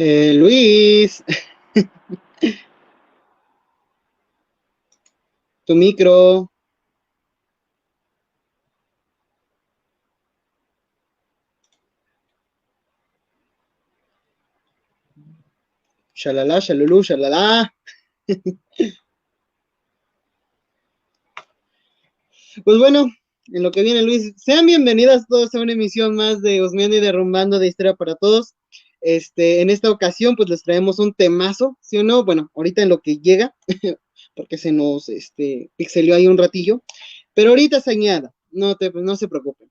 Luis, tu micro, shalala, shalulu, shalala. Pues bueno, en lo que viene Luis, sean bienvenidas todos a una emisión más de Osmeando y Derrumbando de Historia para Todos. En esta ocasión pues les traemos un temazo, ¿sí o no? Bueno, ahorita en lo que llega, porque se nos pixeleó ahí un ratillo, pero ahorita se añada, no se preocupen.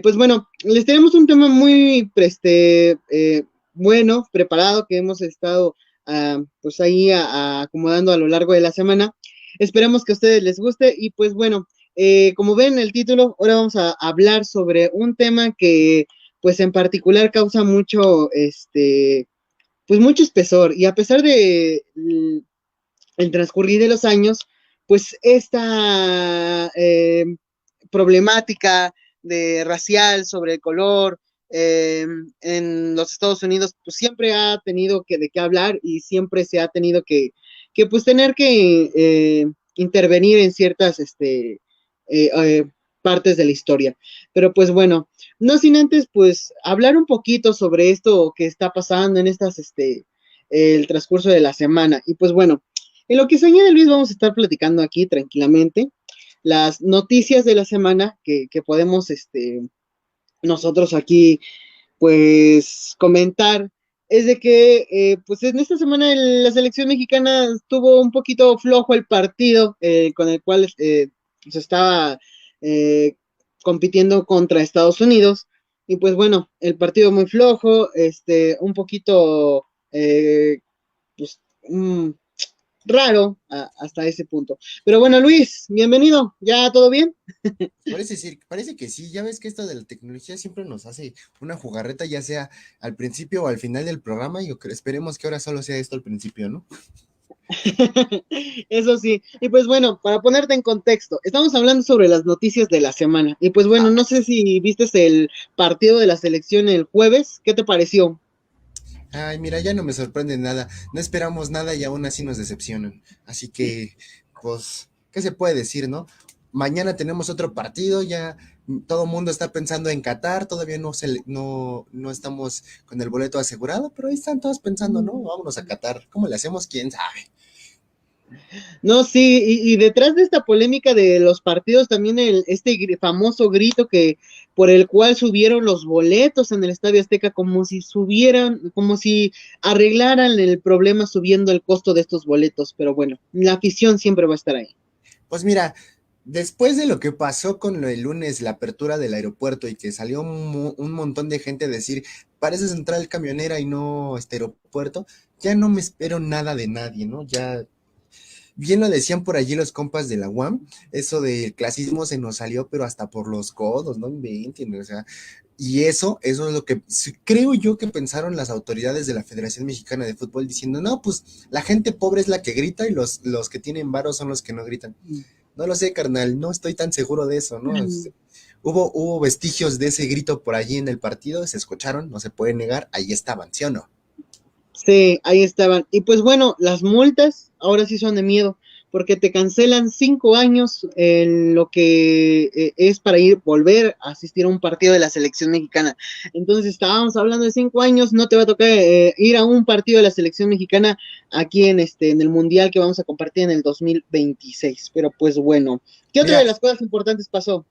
Pues bueno, les tenemos un tema muy bueno, preparado, que hemos estado pues ahí acomodando a lo largo de la semana. Esperemos que a ustedes les guste y pues bueno, como ven el título, ahora vamos a hablar sobre un tema que pues en particular causa mucho, pues mucho espesor y a pesar de el transcurrir de los años, pues esta problemática de racial sobre el color en los Estados Unidos, pues siempre ha tenido de qué hablar y siempre se ha tenido que pues tener que intervenir en ciertas partes de la historia. Pero pues bueno, no sin antes pues hablar un poquito sobre esto que está pasando en el transcurso de la semana. Y pues bueno, en lo que se añade Luis, vamos a estar platicando aquí tranquilamente las noticias de la semana que podemos nosotros aquí pues comentar. Es de que pues en esta semana la selección mexicana estuvo un poquito flojo el partido con el cual se estaba compitiendo contra Estados Unidos. Y pues bueno, el partido muy flojo, un poquito pues, raro hasta ese punto. Pero bueno, Luis, bienvenido. ¿Ya todo bien? Parece que sí, ya ves que esto de la tecnología siempre nos hace una jugarreta, ya sea al principio o al final del programa, y esperemos que ahora solo sea esto al principio, ¿no? Eso sí. Y pues bueno, para ponerte en contexto, estamos hablando sobre las noticias de la semana. Y pues bueno, Ah, no sé si viste el partido de la selección el jueves. ¿Qué te pareció? ay, mira, ya no me sorprende nada, no esperamos nada y aún así nos decepcionan. Así que, pues, ¿qué se puede decir, no? Mañana tenemos otro partido, ya todo el mundo está pensando en Qatar, todavía no estamos con el boleto asegurado, pero ahí están todos pensando, ¿no? Vámonos a Qatar. ¿Cómo le hacemos? ¿Quién sabe? No, sí, y detrás de esta polémica de los partidos también famoso grito que por el cual subieron los boletos en el Estadio Azteca como si como si arreglaran el problema subiendo el costo de estos boletos, pero bueno, la afición siempre va a estar ahí. Pues mira, después de lo que pasó con el lunes, la apertura del aeropuerto y que salió un montón de gente a decir, parece central camionera y no este aeropuerto, ya no me espero nada de nadie, ¿no? Ya, bien lo decían por allí los compas de la UAM, eso del clasismo se nos salió, pero hasta por los codos, no inventen, o sea, y eso es lo que creo yo que pensaron las autoridades de la Federación Mexicana de Fútbol diciendo, no, pues la gente pobre es la que grita y los que tienen varos son los que no gritan. No lo sé, carnal, no estoy tan seguro de eso, ¿no? Hubo vestigios de ese grito por allí en el partido, se escucharon, no se puede negar, ahí estaban, ¿sí o no? Sí, ahí estaban. Y pues bueno, las multas ahora sí son de miedo, porque te cancelan 5 años en lo que es para volver a asistir a un partido de la selección mexicana. Entonces estábamos hablando de 5 años, no te va a tocar ir a un partido de la selección mexicana aquí en el Mundial que vamos a compartir en el 2026. Pero pues bueno, ¿qué otra de Mira, las cosas importantes pasó?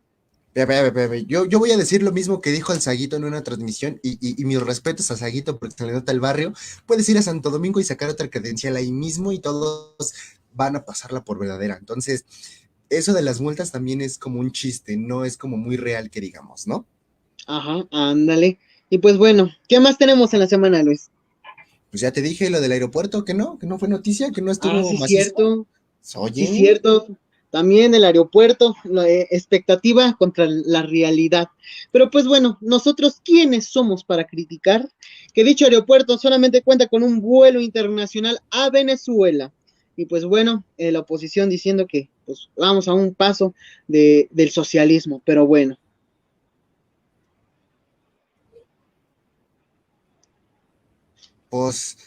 yo voy a decir lo mismo que dijo el Saguito en una transmisión y mis respetos a Saguito porque se le nota el barrio. Puedes ir a Santo Domingo y sacar otra credencial ahí mismo y todos van a pasarla por verdadera. Entonces, eso de las multas también es como un chiste, no es como muy real que digamos, ¿no? Ajá, ándale. Y pues bueno, ¿qué más tenemos en la semana, Luis? Pues ya te dije lo del aeropuerto, que no fue noticia, que no Ah, estuvo sí, macizo. cierto. Sí, Oye, cierto. También el aeropuerto, la expectativa contra la realidad. Pero pues bueno, nosotros, ¿quiénes somos para criticar que dicho aeropuerto solamente cuenta con un vuelo internacional a Venezuela? Y pues bueno, la oposición diciendo que pues vamos a un paso del socialismo, pero bueno. pues,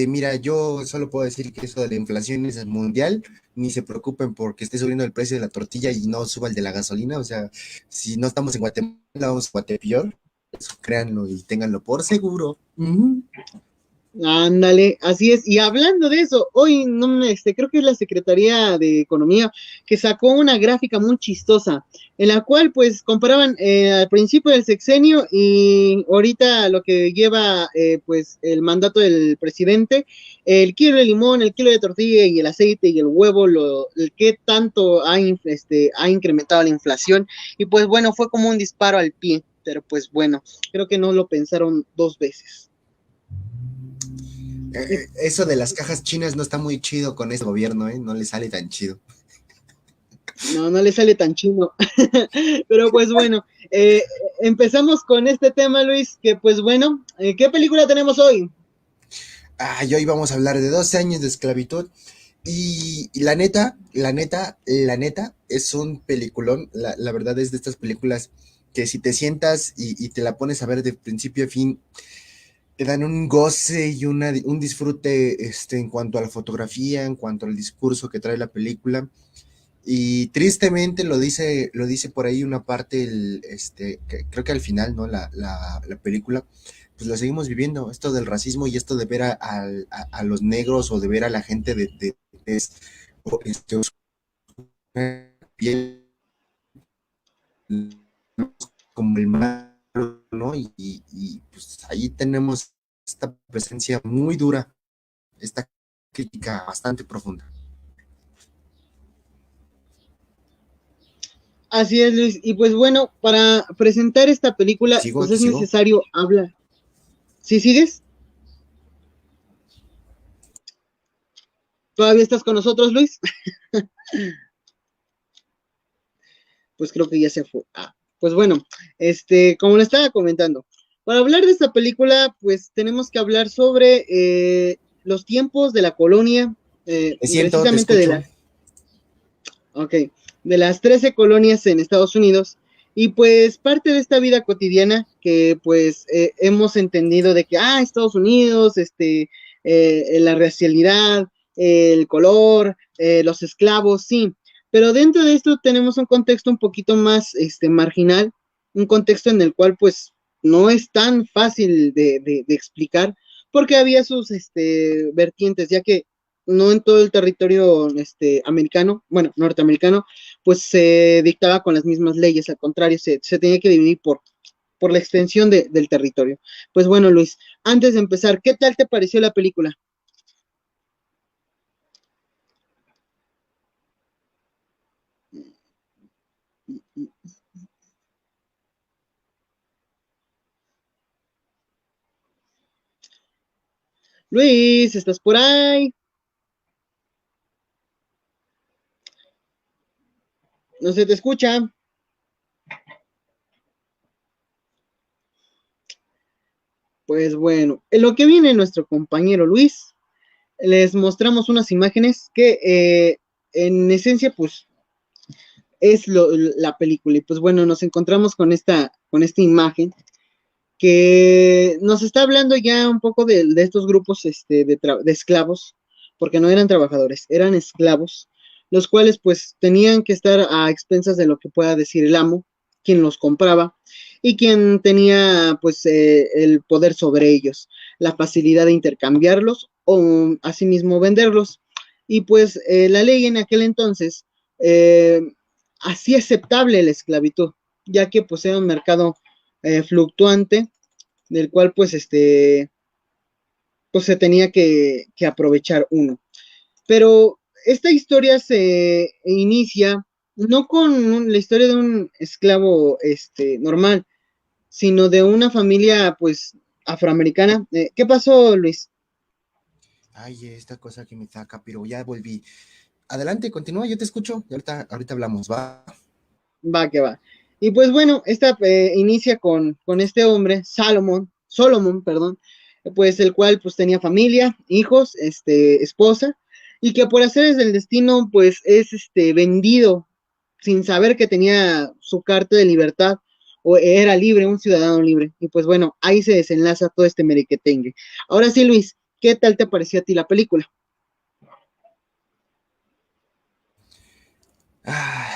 mira, yo solo puedo decir que eso de la inflación es mundial, ni se preocupen porque esté subiendo el precio de la tortilla y no suba el de la gasolina, o sea, si no estamos en Guatemala, vamos a Guatepeor, eso créanlo y ténganlo por seguro. Ándale, así es. Y hablando de eso, hoy no creo que es la Secretaría de Economía que sacó una gráfica muy chistosa, en la cual pues comparaban al principio del sexenio y ahorita lo que lleva pues el mandato del presidente, el kilo de limón, el kilo de tortilla y el aceite y el huevo, el que tanto ha incrementado la inflación. Y pues bueno, fue como un disparo al pie, pero pues bueno, creo que no lo pensaron dos veces. Eso de las cajas chinas no está muy chido con este gobierno, ¿eh? No le sale tan chido. No, no le sale tan chino. Pero pues bueno, empezamos con este tema, Luis, que pues bueno, ¿qué película tenemos hoy? Y hoy vamos a hablar de 12 años de esclavitud. Y la neta, es un peliculón. La verdad es de estas películas que si te sientas y te la pones a ver de principio a fin, te dan un goce y un disfrute en cuanto a la fotografía, en cuanto al discurso que trae la película. Y tristemente lo dice por ahí una parte, que creo que al final, ¿no? La película, pues lo seguimos viviendo, esto del racismo y esto de ver a los negros o de ver a la gente piel como el malo, ¿no? Pues ahí tenemos esta presencia muy dura, esta crítica bastante profunda. Así es, Luis. Y pues bueno, para presentar esta película, Sigo, pues aquí es sigo. necesario hablar. ¿Sí sigues? ¿Todavía estás con nosotros, Luis? Pues creo que ya se fue. Pues bueno, como le estaba comentando, para hablar de esta película, pues tenemos que hablar sobre los tiempos de la colonia, Te siento, te precisamente escucho. ok, de las 13 colonias en Estados Unidos, y pues parte de esta vida cotidiana que pues hemos entendido de que, Estados Unidos, la racialidad, el color, los esclavos, sí, pero dentro de esto tenemos un contexto un poquito más marginal, un contexto en el cual pues no es tan fácil de explicar, porque había sus vertientes, ya que no en todo el territorio americano, bueno, norteamericano, pues se dictaba con las mismas leyes, al contrario, se tenía que dividir por la extensión del territorio. Pues bueno, Luis, antes de empezar, ¿qué tal te pareció la película? Luis, ¿estás por ahí? No se te escucha. Pues bueno, en lo que viene nuestro compañero Luis, les mostramos unas imágenes que en esencia pues es la película. Y pues bueno, nos encontramos con esta imagen que nos está hablando ya un poco de estos grupos de esclavos, porque no eran trabajadores, eran esclavos, los cuales pues tenían que estar a expensas de lo que pueda decir el amo, quien los compraba y quien tenía pues el poder sobre ellos, la facilidad de intercambiarlos o asimismo venderlos. Y pues la ley en aquel entonces eh, hacía aceptable la esclavitud, ya que pues era un mercado fluctuante del cual pues se tenía que aprovechar uno. Pero esta historia se inicia no con la historia de un esclavo normal, sino de una familia pues afroamericana. ¿Qué pasó, Luis? Ay, esta cosa que me saca, pero ya volví. Adelante, continúa, yo te escucho. Y ahorita hablamos, va. Va que va. Y pues bueno, esta inicia con este hombre, Solomon, perdón, pues el cual pues tenía familia, hijos, esposa, y que por hacer el destino pues es vendido sin saber que tenía su carta de libertad o era libre, un ciudadano libre. Y pues bueno, ahí se desenlaza todo este merequetengue. Ahora sí, Luis, ¿qué tal te pareció a ti la película? Ah,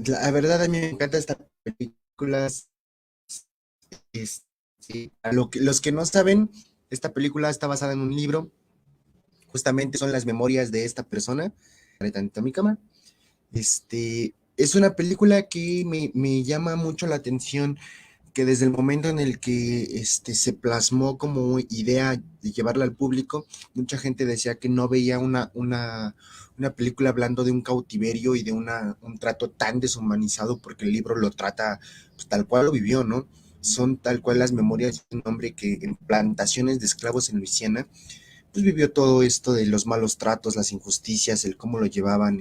la verdad, a mí me encanta esta película. Los que no saben, esta película está basada en un libro. Justamente son las memorias de esta persona. Tantito a mi cama. Es una película que me llama mucho la atención, que desde el momento en el que se plasmó como idea de llevarla al público, mucha gente decía que no veía una película hablando de un cautiverio y de un trato tan deshumanizado, porque el libro lo trata pues, tal cual lo vivió, ¿no? Son tal cual las memorias de un hombre que en plantaciones de esclavos en Luisiana, pues vivió todo esto de los malos tratos, las injusticias, el cómo lo llevaban,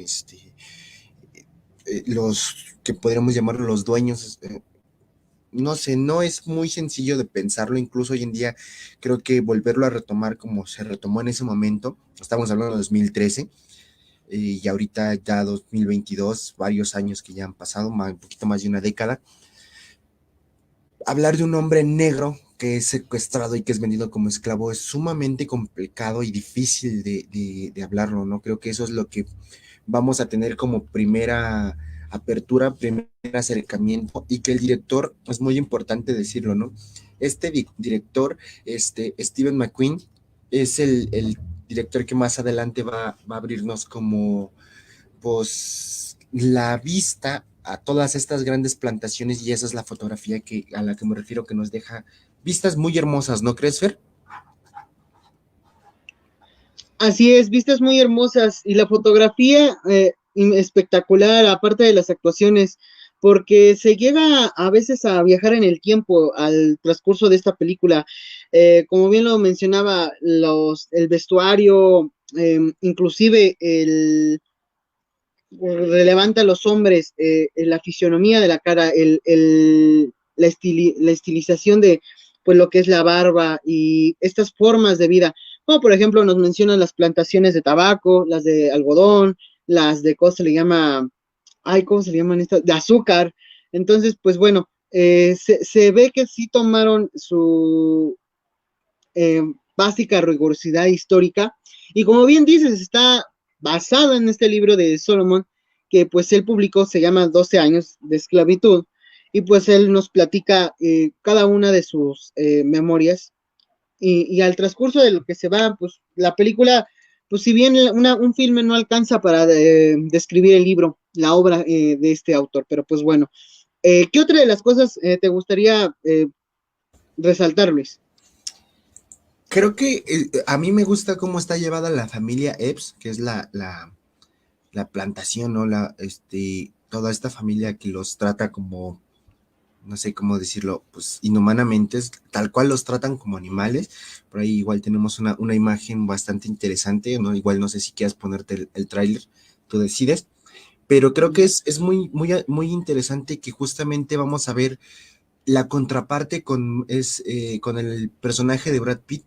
los que podríamos llamarlo los dueños, no sé, no es muy sencillo de pensarlo, incluso hoy en día creo que volverlo a retomar como se retomó en ese momento, estamos hablando de 2013, y ahorita ya 2022, varios años que ya han pasado, un poquito más de una década, hablar de un hombre negro que es secuestrado y que es vendido como esclavo es sumamente complicado y difícil de hablarlo, ¿no? Creo que eso es lo que vamos a tener como primera apertura, primer acercamiento, y que el director, es muy importante decirlo, ¿no? Este director, Steven McQueen, es el director que más adelante va a abrirnos como, pues, la vista a todas estas grandes plantaciones, y esa es la fotografía a la que me refiero, que nos deja vistas muy hermosas, ¿no crees, Fer? Así es, vistas muy hermosas y la fotografía espectacular, aparte de las actuaciones, porque se llega a veces a viajar en el tiempo al transcurso de esta película. Como bien lo mencionaba, el vestuario, inclusive relevante a los hombres, la fisionomía de la cara, la estilización de pues lo que es la barba y estas formas de vida, como por ejemplo nos mencionan las plantaciones de tabaco, las de algodón, las de, ¿cómo se le llama? Ay, ¿cómo se le llaman estas? De azúcar. Entonces, pues bueno, se ve que sí tomaron su eh, básica rigurosidad histórica. Y como bien dices, está basada en este libro de Solomon, que pues él publicó, se llama 12 años de esclavitud, y pues él nos platica cada una de sus memorias, y al transcurso de lo que se va, pues la película, pues si bien un filme no alcanza para describir el libro, la obra de este autor, pero pues bueno, ¿qué otra de las cosas te gustaría resaltar, Luis? Creo que a mí me gusta cómo está llevada la familia Epps, que es la plantación, ¿no? Toda esta familia que los trata como, no sé cómo decirlo, pues inhumanamente, tal cual los tratan como animales. Por ahí igual tenemos una imagen bastante interesante, ¿no? Igual no sé si quieras ponerte el tráiler, tú decides, pero creo que es muy interesante que justamente vamos a ver la contraparte con el personaje de Brad Pitt,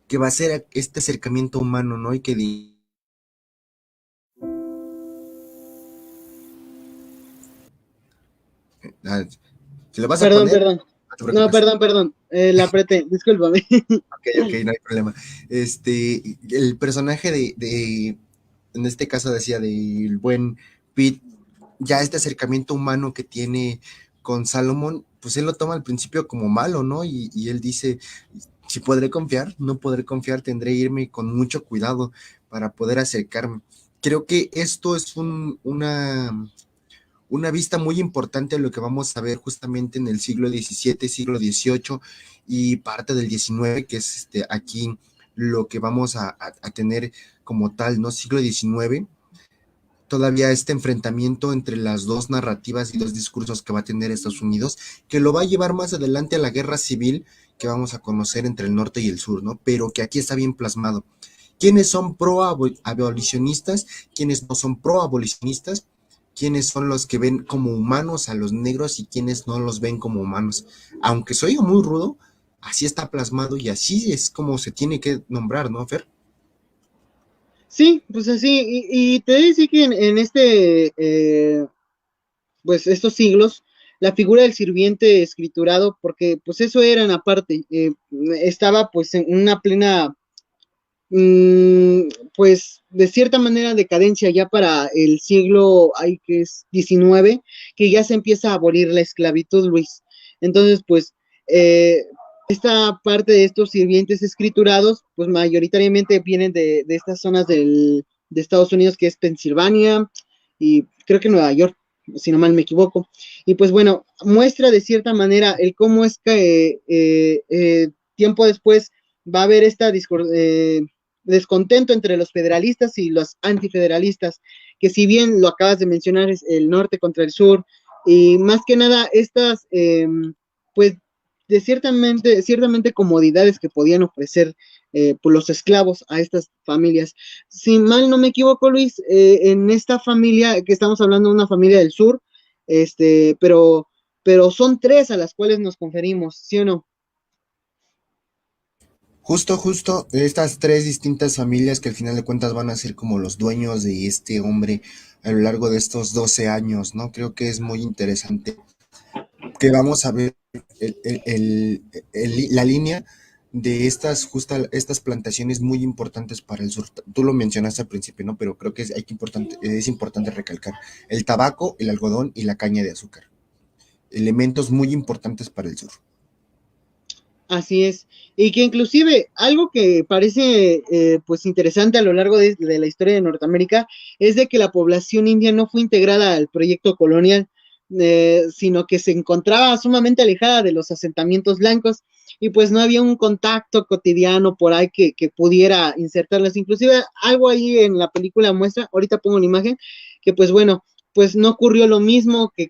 que va a ser este acercamiento humano, ¿no? Y que ah, si lo vas a Perdón, poner, perdón. no te No, preocupes. perdón. La apreté, discúlpame. Ok, no hay problema. El personaje en este caso decía del buen Pete, ya este acercamiento humano que tiene con Salomón, pues él lo toma al principio como malo, ¿no? Y él dice, si podré confiar, no podré confiar, tendré que irme con mucho cuidado para poder acercarme. Creo que esto es una vista muy importante de lo que vamos a ver justamente en el siglo XVII, siglo XVIII y parte del XIX, que es aquí lo que vamos a tener como tal, ¿no? Siglo XIX, todavía este enfrentamiento entre las dos narrativas y dos discursos que va a tener Estados Unidos, que lo va a llevar más adelante a la guerra civil que vamos a conocer entre el norte y el sur, ¿no? Pero que aquí está bien plasmado. ¿Quiénes son pro-abolicionistas? ¿Quiénes no son pro-abolicionistas? ¿Quiénes son los que ven como humanos a los negros y quiénes no los ven como humanos? Aunque soy muy rudo, así está plasmado y así es como se tiene que nombrar, ¿no, Fer? Sí, pues así, y te decía que en pues estos siglos, la figura del sirviente escriturado, porque pues eso era en aparte, estaba pues en una plena, mmm, pues de cierta manera decadencia ya para el siglo, hay que es 19, que ya se empieza a abolir la esclavitud, Luis. Entonces, pues, esta parte de estos sirvientes escriturados, pues mayoritariamente vienen de estas zonas de Estados Unidos, que es Pensilvania y creo que Nueva York, si no mal me equivoco. Y pues bueno, muestra de cierta manera el cómo es que tiempo después va a haber esta descontento entre los federalistas y los antifederalistas, que si bien lo acabas de mencionar es el norte contra el sur, y más que nada estas, pues, de ciertamente comodidades que podían ofrecer pues los esclavos a estas familias. Si mal no me equivoco, Luis, en esta familia, que estamos hablando de una familia del sur, pero son tres a las cuales nos conferimos, ¿sí o no? Justo, estas tres distintas familias que al final de cuentas van a ser como los dueños de este hombre a lo largo de estos 12 años, ¿no? Creo que es muy interesante que vamos a ver la línea de estas plantaciones muy importantes para el sur. Tú lo mencionaste al principio, ¿no? Pero creo que es importante recalcar el tabaco, el algodón y la caña de azúcar. Elementos muy importantes para el sur. Así es. Y que inclusive algo que parece pues interesante a lo largo de la historia de Norteamérica es de que la población india no fue integrada al proyecto colonial, sino que se encontraba sumamente alejada de los asentamientos blancos y pues no había un contacto cotidiano por ahí que pudiera insertarlas. Inclusive algo ahí en la película muestra, ahorita pongo una imagen, que pues bueno, pues no ocurrió lo mismo que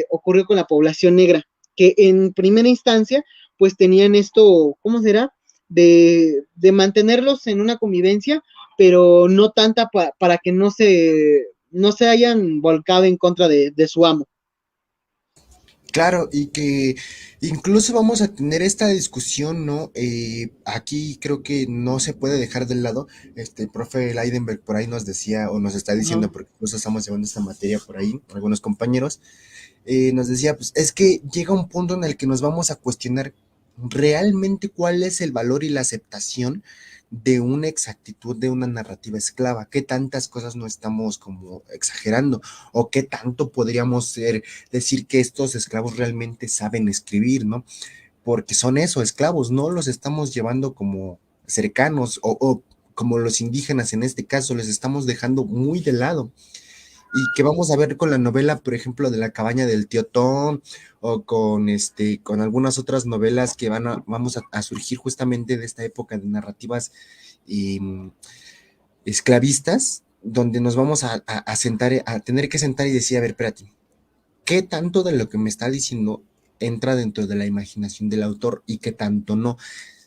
ocurrió con la población negra, que en primera instancia pues tenían esto, ¿cómo será? De mantenerlos en una convivencia, pero no tanta para que no se hayan volcado en contra de su amo. Claro, y que incluso vamos a tener esta discusión, ¿no? Aquí creo que no se puede dejar de lado. El profe Leidenberg por ahí nos decía, o nos está Ajá. diciendo, porque incluso estamos llevando esta materia por ahí, algunos compañeros, nos decía, pues es que llega un punto en el que nos vamos a cuestionar realmente cuál es el valor y la aceptación de una exactitud de una narrativa esclava, qué tantas cosas no estamos como exagerando o qué tanto podríamos decir que estos esclavos realmente saben escribir, ¿no? Porque son eso, esclavos, no los estamos llevando como cercanos o como los indígenas en este caso, les estamos dejando muy de lado y que vamos a ver con la novela, por ejemplo, de La cabaña del tío Tom, o con algunas otras novelas que vamos a surgir justamente de esta época de narrativas eh, esclavistas, donde nos vamos a sentar, a tener que sentar y decir, a ver, espérate, ¿qué tanto de lo que me está diciendo entra dentro de la imaginación del autor y qué tanto no?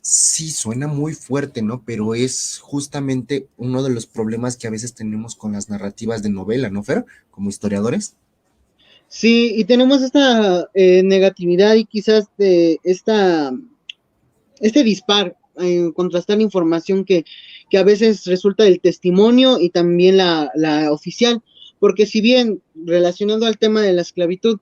Sí, suena muy fuerte, ¿no? Pero es justamente uno de los problemas que a veces tenemos con las narrativas de novela, ¿no, Fer? Como historiadores. Sí, y tenemos esta negatividad y quizás de este dispar en contrastar información que a veces resulta del testimonio y también la oficial, porque si bien relacionado al tema de la esclavitud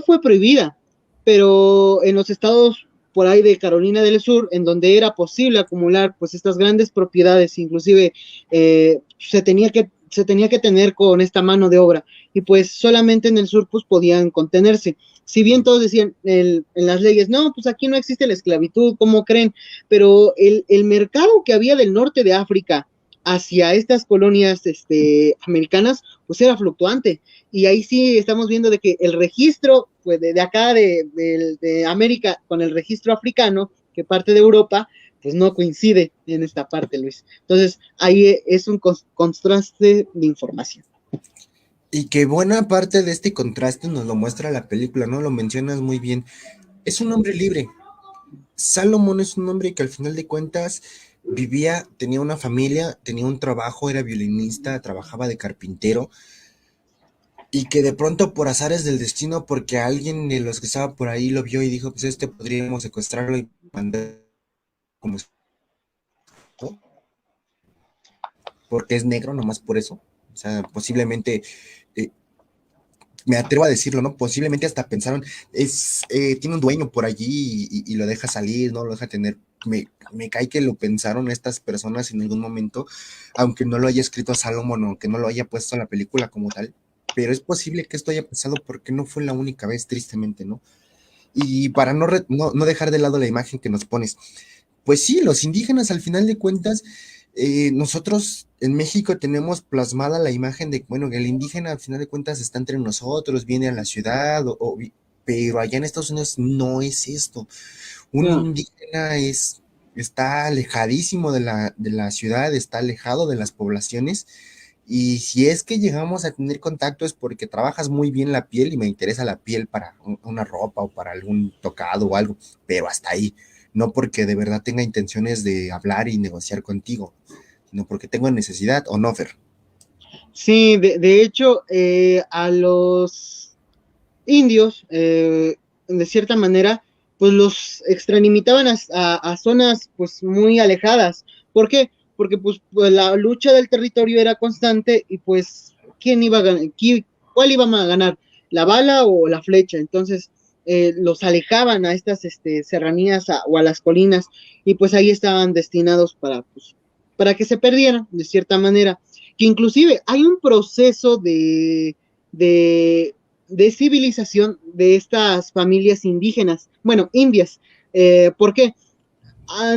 fue prohibida, pero en los estados por ahí de Carolina del Sur, en donde era posible acumular pues estas grandes propiedades, inclusive se tenía que tener con esta mano de obra, y pues solamente en el sur pues podían contenerse. Si bien todos decían en las leyes, no, pues aquí no existe la esclavitud, ¿cómo creen? Pero el mercado que había del norte de África hacia estas colonias americanas, pues era fluctuante. Y ahí sí estamos viendo de que el registro pues, de acá de América con el registro africano, que parte de Europa, pues no coincide en esta parte, Luis. Entonces, ahí es un contraste de información. Y que buena parte de este contraste nos lo muestra la película, ¿no? Lo mencionas muy bien. Es un hombre libre. Salomón es un hombre que al final de cuentas vivía, tenía una familia, tenía un trabajo, era violinista, trabajaba de carpintero, y que de pronto por azares del destino, porque alguien de los que estaba por ahí lo vio y dijo, pues podríamos secuestrarlo y mandar como porque es negro, nomás por eso. O sea, posiblemente, eh, me atrevo a decirlo, ¿no? Posiblemente hasta pensaron, tiene un dueño por allí y lo deja salir, ¿no? Lo deja tener. Me cae que lo pensaron estas personas en algún momento, aunque no lo haya escrito a Salomón, aunque no lo haya puesto en la película como tal, pero es posible que esto haya pasado porque no fue la única vez, tristemente, ¿no? Y para no dejar de lado la imagen que nos pones, pues sí, los indígenas al final de cuentas, nosotros en México tenemos plasmada la imagen de, bueno, el indígena al final de cuentas está entre nosotros, viene a la ciudad, pero allá en Estados Unidos no es esto. Un No, indígena está alejadísimo de la ciudad, está alejado de las poblaciones, y si es que llegamos a tener contacto es porque trabajas muy bien la piel y me interesa la piel para una ropa o para algún tocado o algo, pero hasta ahí, no porque de verdad tenga intenciones de hablar y negociar contigo, sino porque tengo necesidad o no, Fer. sí, de hecho, a los indios, de cierta manera, pues los extralimitaban a zonas pues muy alejadas. ¿Por qué? Porque pues la lucha del territorio era constante y pues ¿quién iba a ganar? ¿Cuál iba a ganar? ¿La bala o la flecha? Entonces los alejaban a estas serranías o a las colinas y pues ahí estaban destinados para que se perdieran de cierta manera. Que inclusive hay un proceso de de civilización de estas familias indígenas, bueno, indias. ¿Por qué?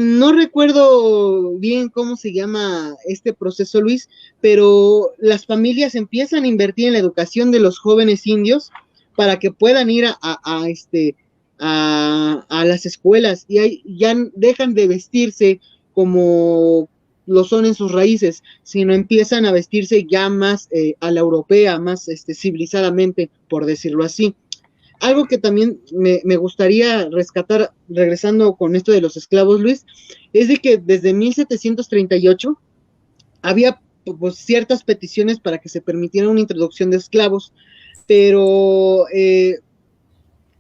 No recuerdo bien cómo se llama este proceso, Luis, pero las familias empiezan a invertir en la educación de los jóvenes indios para que puedan ir a las escuelas y ahí ya dejan de vestirse como lo son en sus raíces, sino empiezan a vestirse ya más a la europea, más civilizadamente, por decirlo así. Algo que también me gustaría rescatar, regresando con esto de los esclavos, Luis, es de que desde 1738 había pues, ciertas peticiones para que se permitiera una introducción de esclavos, pero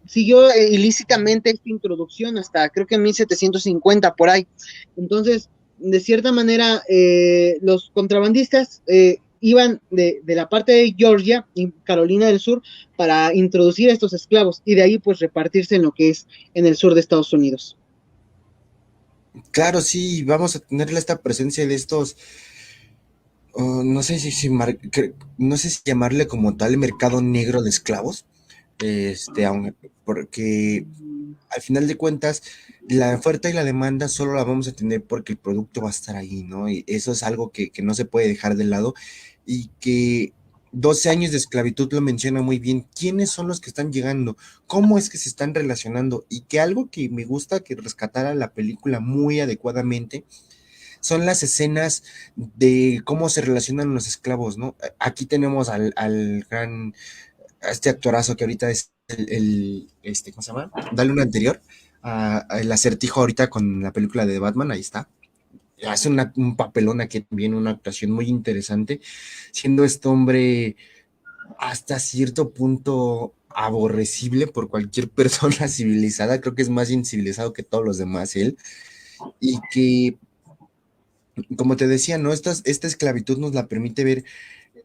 siguió ilícitamente esta introducción hasta creo que en 1750 por ahí. Entonces, de cierta manera, los contrabandistas iban de la parte de Georgia y Carolina del Sur para introducir a estos esclavos y de ahí pues repartirse en lo que es en el sur de Estados Unidos. Claro, sí, vamos a tener esta presencia de estos, no sé no sé si llamarle como tal mercado negro de esclavos, porque al final de cuentas, la oferta y la demanda solo la vamos a tener porque el producto va a estar ahí, ¿no? Y eso es algo que no se puede dejar de lado, y que 12 años de esclavitud lo menciona muy bien. ¿Quiénes son los que están llegando? ¿Cómo es que se están relacionando? Y que algo que me gusta que rescatara la película muy adecuadamente son las escenas de cómo se relacionan los esclavos, ¿no? Aquí tenemos al gran, a este actorazo que ahorita es ¿cómo se llama? Dale un anterior, el Acertijo ahorita con la película de Batman, ahí está. Hace un papelón aquí también, una actuación muy interesante, siendo este hombre hasta cierto punto aborrecible por cualquier persona civilizada, creo que es más incivilizado que todos los demás él, y que, como te decía, ¿no? Esta esclavitud nos la permite ver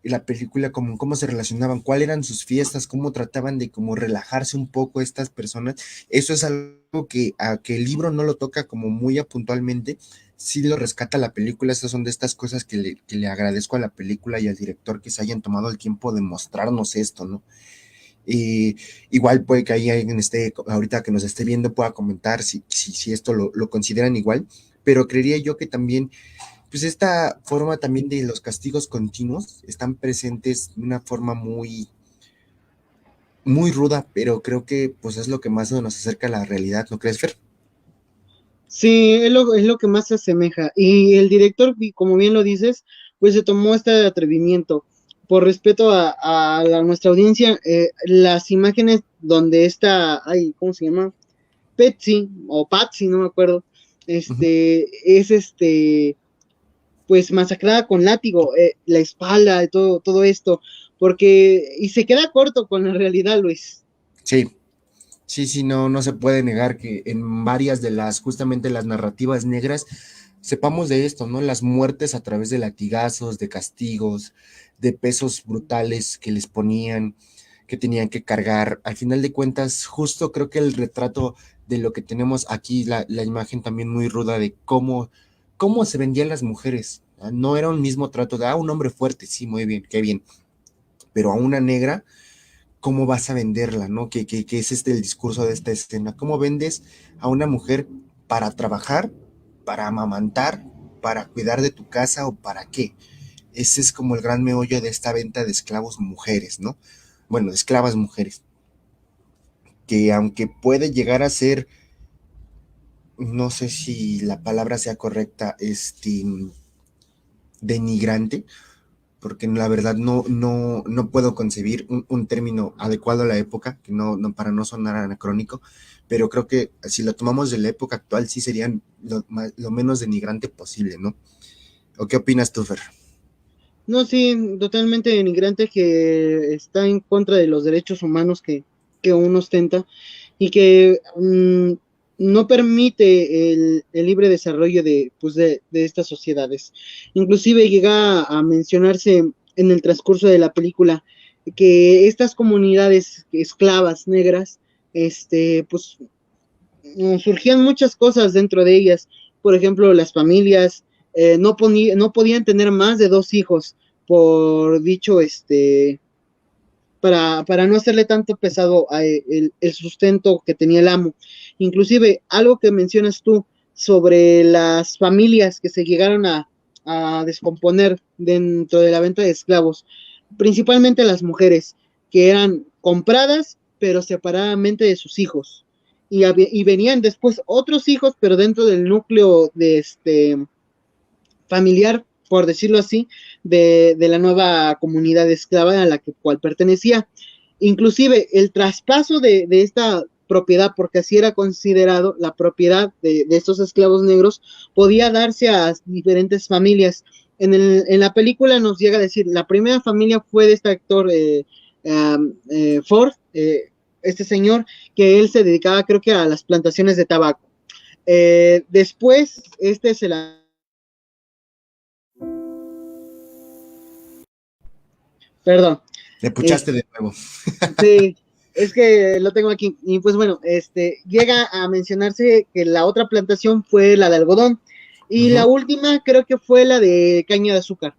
la película, como cómo se relacionaban, cuáles eran sus fiestas, cómo trataban de como relajarse un poco estas personas. Eso es algo que, a que el libro no lo toca como muy a puntualmente, sí lo rescata la película. Estas son de estas cosas que le agradezco a la película y al director que se hayan tomado el tiempo de mostrarnos esto, ¿no? Y igual puede que ahí alguien esté, ahorita que nos esté viendo, pueda comentar si esto lo consideran igual, pero creería yo que también pues esta forma también de los castigos continuos están presentes de una forma muy ruda, pero creo que pues es lo que más nos acerca a la realidad, ¿no crees, Fer? Sí, es lo que más se asemeja. Y el director, como bien lo dices, pues se tomó este atrevimiento. Por respeto nuestra audiencia, las imágenes donde está, ay, ¿cómo se llama? Betsy o Patsy, no me acuerdo, Ujú. es pues masacrada con látigo, la espalda, todo esto, porque, y se queda corto con la realidad, Luis. Sí, sí, no se puede negar que en varias de las, justamente las narrativas negras, sepamos de esto, ¿no? Las muertes a través de latigazos, de castigos, de pesos brutales que les ponían, que tenían que cargar. Al final de cuentas, justo creo que el retrato de lo que tenemos aquí, la imagen también muy ruda de cómo se vendían las mujeres. No era un mismo trato de, un hombre fuerte, sí, muy bien, qué bien, pero a una negra, ¿cómo vas a venderla, no? Que es el discurso de esta escena. ¿Cómo vendes a una mujer para trabajar, para amamantar, para cuidar de tu casa o para qué? Ese es como el gran meollo de esta venta de esclavos mujeres, ¿no? Bueno, de esclavas mujeres, que aunque puede llegar a ser, no sé si la palabra sea correcta, denigrante, porque la verdad no puedo concebir un término adecuado a la época, que para no sonar anacrónico, pero creo que si lo tomamos de la época actual, sí serían lo menos denigrante posible, ¿no? ¿O qué opinas tú, Fer? No, sí, totalmente denigrante que está en contra de los derechos humanos que uno ostenta y que no permite el libre desarrollo pues de estas sociedades. Inclusive llega a mencionarse en el transcurso de la película que estas comunidades esclavas negras, pues surgían muchas cosas dentro de ellas. Por ejemplo, las familias no podían tener más de dos hijos por dicho, para no hacerle tanto pesado el sustento que tenía el amo. Inclusive, algo que mencionas tú sobre las familias que se llegaron a descomponer dentro de la venta de esclavos, principalmente las mujeres, que eran compradas, pero separadamente de sus hijos. Y venían después otros hijos, pero dentro del núcleo de familiar, por decirlo así, de la nueva comunidad esclava a la cual pertenecía. Inclusive el traspaso de esta propiedad, porque así era considerado la propiedad de estos esclavos negros, podía darse a diferentes familias. En la película nos llega a decir, la primera familia fue de este actor Ford, este señor, que él se dedicaba creo que a las plantaciones de tabaco. Después, se la Perdón. Le puchaste Es, de nuevo. sí, es que lo tengo aquí. Y pues bueno, llega a mencionarse que la otra plantación fue la de algodón. Y la Ujú. última creo que fue la de caña de azúcar.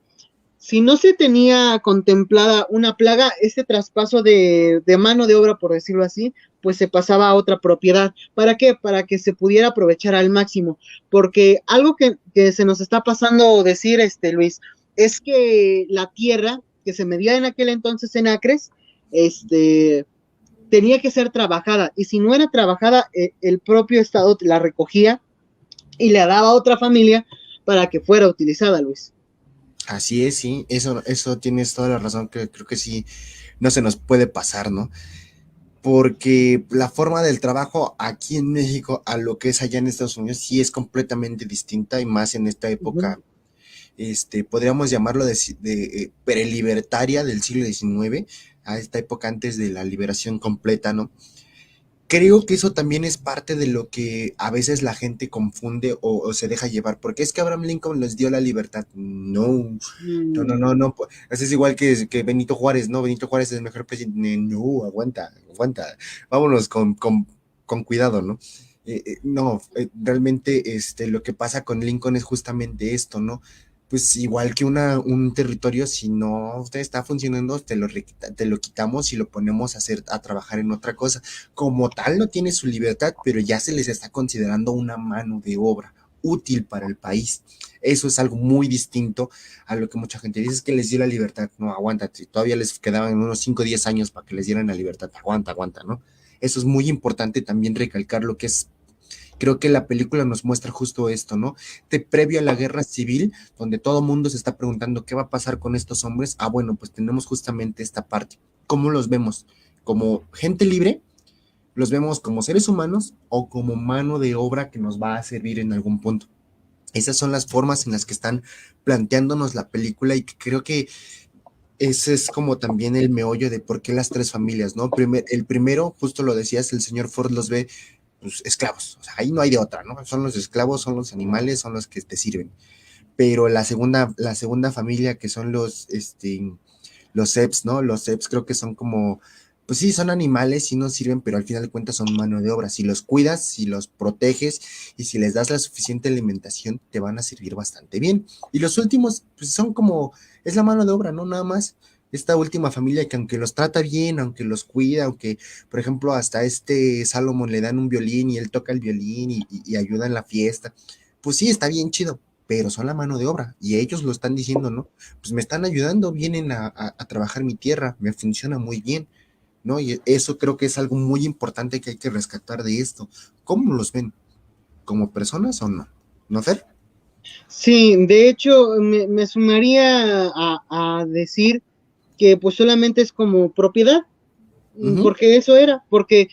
Si no se tenía contemplada una plaga, este traspaso de mano de obra, por decirlo así, pues se pasaba a otra propiedad. ¿Para qué? Para que se pudiera aprovechar al máximo. Porque algo que se nos está pasando decir, Luis, es que la tierra que se medía en aquel entonces en acres, tenía que ser trabajada. Y si no era trabajada, el propio Estado la recogía y le daba a otra familia para que fuera utilizada, Luis. Así es, sí, eso tienes toda la razón, que creo que sí, no se nos puede pasar, ¿no? Porque la forma del trabajo aquí en México a lo que es allá en Estados Unidos sí es completamente distinta y más en esta Uh -huh. época, podríamos llamarlo de prelibertaria del siglo XIX, a esta época antes de la liberación completa, ¿no? creo que eso también es parte de lo que a veces la gente confunde o se deja llevar, porque es que Abraham Lincoln les dio la libertad. No, no, no, Mm, no, no. Eso es igual que Benito Juárez, ¿no? Benito Juárez es el mejor presidente. No, aguanta, aguanta. Vámonos con cuidado, ¿no? No, realmente lo que pasa con Lincoln es justamente esto, ¿no? Pues igual que un territorio, si no te está funcionando, te lo quitamos y lo ponemos a trabajar en otra cosa. Como tal, no tiene su libertad, pero ya se les está considerando una mano de obra útil para el país. Eso es algo muy distinto a lo que mucha gente dice, es que les dio la libertad. No, aguanta, si todavía les quedaban unos 5 o 10 años para que les dieran la libertad. Aguanta, aguanta, ¿no? Eso es muy importante también recalcar lo que es. Creo que la película nos muestra justo esto, ¿no? Previo a la guerra civil, donde todo mundo se está preguntando qué va a pasar con estos hombres. Ah, bueno, pues tenemos justamente esta parte. ¿Cómo los vemos? ¿Como gente libre? ¿Los vemos como seres humanos o como mano de obra que nos va a servir en algún punto? Esas son las formas en las que están planteándonos la película y que creo que ese es como también el meollo de por qué las tres familias, ¿no? El primero, justo lo decías, el señor Ford los ve pues, esclavos, o sea, ahí no hay de otra, ¿no? Son los esclavos, son los animales, son los que te sirven. Pero la segunda familia, que son los EPS, ¿no? Los EPS creo que son como, pues sí, son animales, sí nos sirven, pero al final de cuentas son mano de obra. Si los cuidas, si los proteges y si les das la suficiente alimentación, te van a servir bastante bien. Y los últimos, pues son como, es la mano de obra, ¿no? Nada más. Esta última familia que aunque los trata bien, aunque los cuida, aunque, por ejemplo, hasta Salomón le dan un violín y él toca el violín y ayuda en la fiesta, pues sí, está bien chido, pero son la mano de obra y ellos lo están diciendo, ¿no? Pues me están ayudando, vienen a trabajar mi tierra, me funciona muy bien, ¿no? Y eso creo que es algo muy importante que hay que rescatar de esto. ¿Cómo los ven? ¿Como personas o no? ¿No, Fer? sí, de hecho, me sumaría a decir que pues solamente es como propiedad, Ujú, porque eso era, porque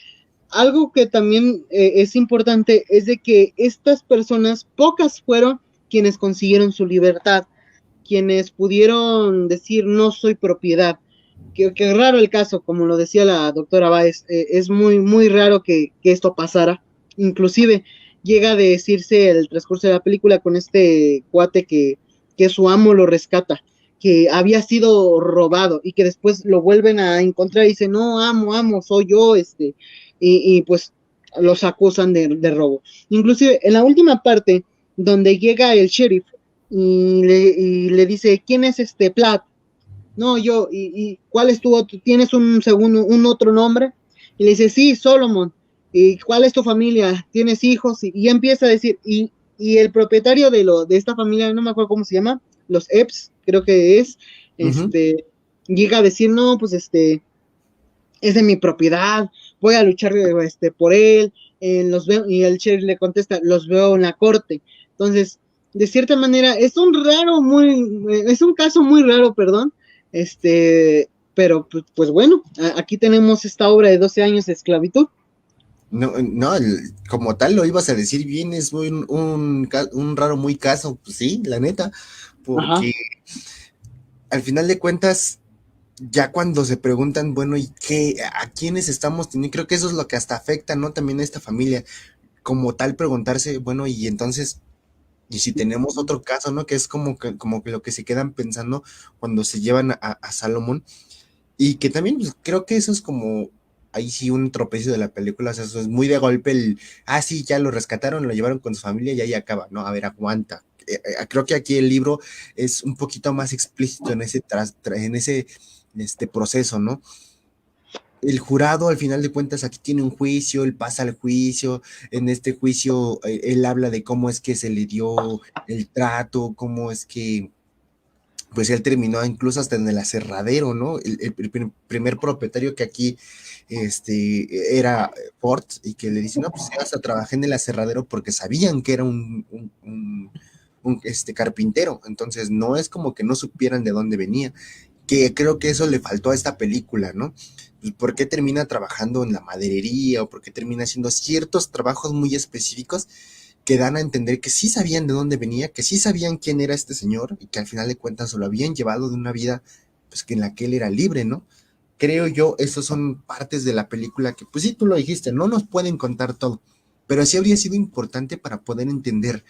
algo que también es importante es de que estas personas, pocas fueron quienes consiguieron su libertad, quienes pudieron decir no soy propiedad. Que raro el caso, como lo decía la doctora Báez, es muy, muy raro que esto pasara. Inclusive llega a decirse el transcurso de la película con este cuate que su amo lo rescata, que había sido robado y que después lo vuelven a encontrar y dice, no, amo, soy yo, y pues los acusan de robo. Inclusive en la última parte, donde llega el sheriff y le dice, ¿quién es este Platt? No, yo, ¿y cuál es tu otro? ¿Tienes un segundo, un otro nombre? Y le dice, sí, Solomon. ¿Y cuál es tu familia? ¿Tienes hijos? Y empieza a decir, y el propietario de esta familia, no me acuerdo cómo se llama, los Epps, creo que es, ujú. llega a decir, no, pues es de mi propiedad, voy a luchar por él, y el sheriff le contesta, los veo en la corte. Entonces, de cierta manera, es un caso muy raro, perdón, pero pues bueno, aquí tenemos esta obra de 12 años de esclavitud. No, no, como tal lo ibas a decir bien, es un raro muy caso, pues sí, la neta, Ajá. porque al final de cuentas, ya cuando se preguntan, bueno, ¿y qué? ¿A quiénes estamos teniendo? Creo que eso es lo que hasta afecta, ¿no? También a esta familia, como tal preguntarse, bueno, y entonces, y si tenemos otro caso, ¿no? Que es como que lo que se quedan pensando cuando se llevan a Salomón, y que también pues, creo que eso es como, ahí sí un tropecio de la película, o sea, eso es muy de golpe sí, ya lo rescataron, lo llevaron con su familia y ahí acaba, ¿no? A ver, aguanta. Creo que aquí el libro es un poquito más explícito en ese proceso, ¿no? El jurado, al final de cuentas, aquí tiene un juicio, él pasa al juicio, en este juicio él habla de cómo es que se le dio el trato, cómo es que, pues él terminó incluso hasta en el aserradero, ¿no? El primer propietario que aquí era Ford y que le dice, no, pues hasta trabajé en el aserradero porque sabían que era un carpintero, entonces no es como que no supieran de dónde venía, que creo que eso le faltó a esta película, ¿no? Pues, ¿por qué termina trabajando en la maderería o por qué termina haciendo ciertos trabajos muy específicos que dan a entender que sí sabían de dónde venía, que sí sabían quién era este señor y que al final de cuentas se lo habían llevado de una vida pues que en la que él era libre, ¿no? creo yo, esas son partes de la película que, pues sí, tú lo dijiste, no nos pueden contar todo, pero sí habría sido importante para poder entender